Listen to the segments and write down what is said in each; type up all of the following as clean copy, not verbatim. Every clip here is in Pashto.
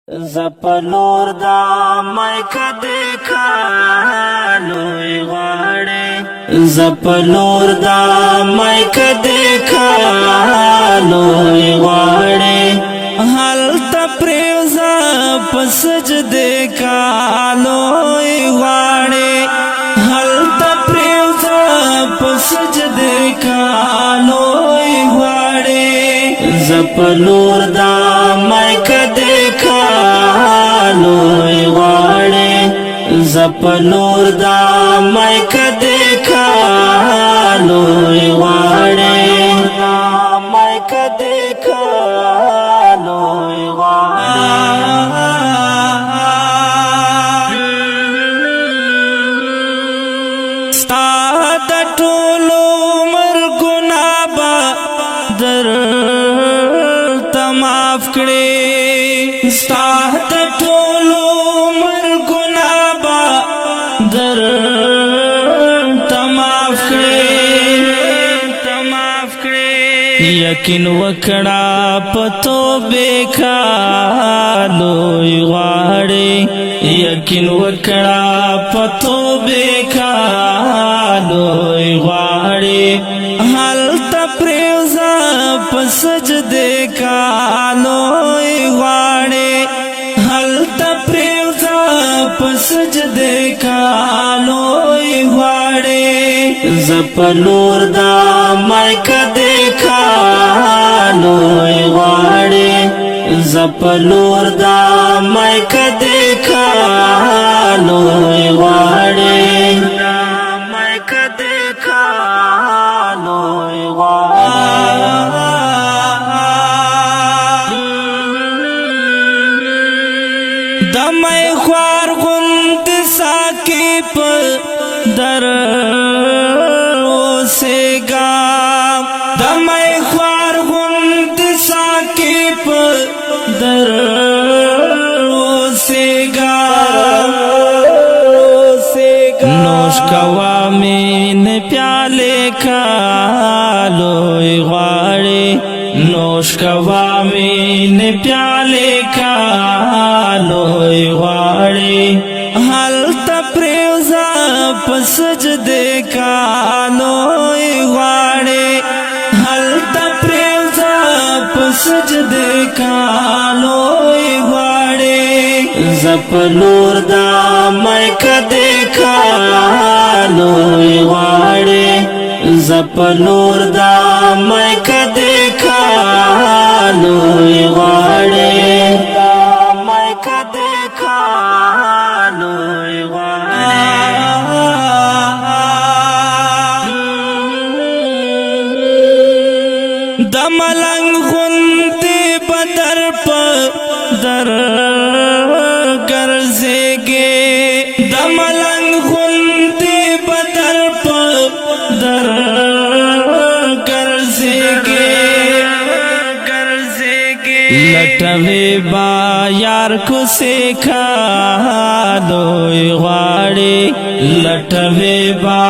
زپلور دا مایکا دیکھا لوی غاڑے زپلور دا مایکا دیکھا لوی غاڑے حل تپریوزا پسجدے کا لوی غاڑے حل تپریوزا پسجدے کا لوی غاڑے زپلور دا مایکا دیکھا لوی غاڑے زپلور دا مایکا دیکھا لوی غاڑے مایکا دیکھا لوی غاڑے ستا دا ټولو مرګونه به در معاف کړي ستا د ټولو مرګونه به در معاف کړي یقین وکړه په توبې کا لوی غاړې یقین وکړه په توبې کا لوی غاړې هلته پرېوځه په سجدې کا لوی غاړې هلته پرېوځه په سجدې کا لوی غاړې زپلور دا مایکا دیکھا لوی غاړې زپلور دا مایکا دیکھا لوی غاړې مایکا دیکھا لوی غاړې دمای خوار غوند ساکی په در اوسېګا دمای خوار غوند ساکی په در اوسېګا نوش کوا مین پیالے کا لوی غاړې نوش کوا مین پیالے کا لوی غاړې هلته پرېوځه په سجدې کا لوی غاړې هلته پرېوځه په سجدې کا لوی غاړې زپلور دا مایکا دیکھا لوی غاړې زپلور دا مایکا دیکھا لوی غاړې مایکا دیکھا لوی غاړې د ملنګ غوندې بدر په در ګرځېږې د ملنګ غوندې بدر په در لټوي با یار کو سیکھا لوی غاړې لټوي با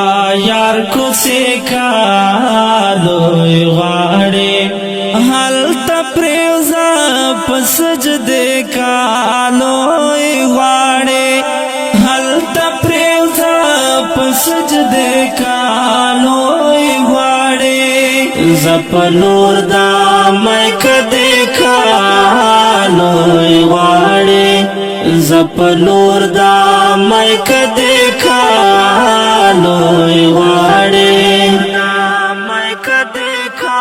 یار کو سیکھا لوی غاړې هلته پرېوځه په سجدې کا لوی غاړې هلته پرېوځه په سجدې کا لوی غاړې زپلور دا مایکا دیکھا لوی غاړې زپلور دا مایکا دیکھا لوی غاړې مایکا دیکھا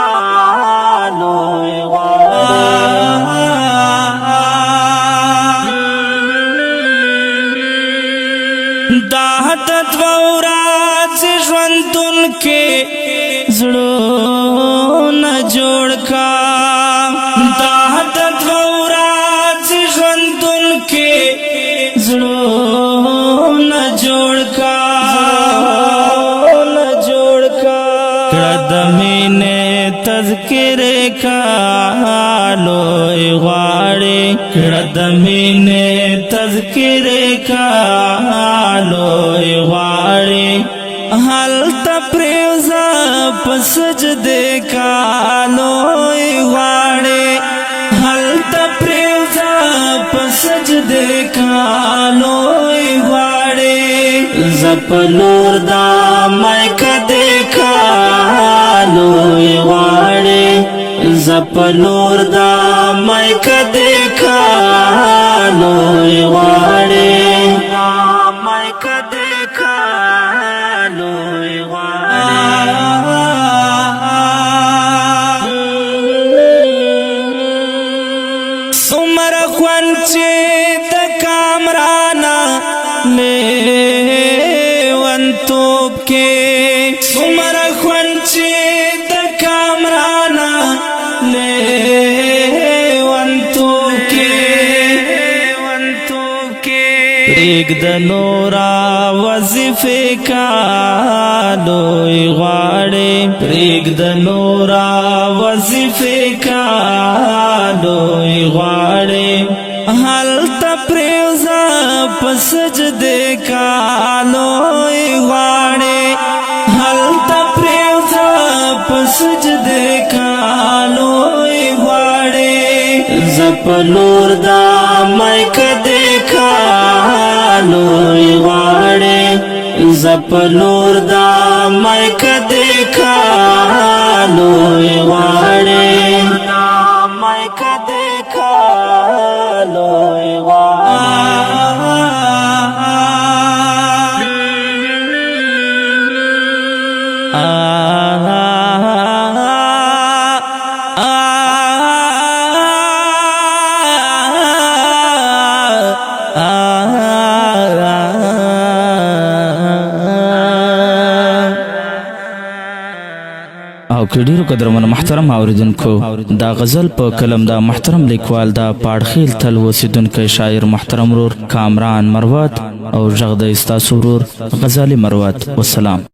لوی غاړې دا د دوه ورځې ژوندون کې زړونه جوړ کا دا د دوه ورځې ژوندون کې زړونه جوړ کا کړه د مینې تذکرې کا لوی غاړې کړه د مینې تذکرې کا لوی غاړې هلته پرېوځه په سجدې کا لوی غاړې هلته پرېوځه په سجدے کالوئی غواړي زپلور دا مایک دیکھا لوی غواړي زپلور دا مایک دیکھا لوی غواړي مایک دیکھا لوی غواړي سمر خوانچه د کامرانا لیونتوب کې سمر خوانچه د کامرانا لیونتوب کې ایک د نورا وظیفه کالوی غواړي ایک د نورا وظیفه کالوی غواړي حال تپریوزا پسجدے کالوی غواړي حال تپریوزا پسجدے کالوی غواړي زپلور دا مایک دیکھا لوی غواړي زپلور دا مایک دیکھا لوی غواړي مایک دیکھا لوی او کډیرو قدرمن محترم اوریدونکو دا غزل په کلم دا محترم لیکوال دا پاړخیل تل وسیدونکو شاعر محترم رور کامران مروت او ژغ د استاسو رور غزالی مروت والسلام.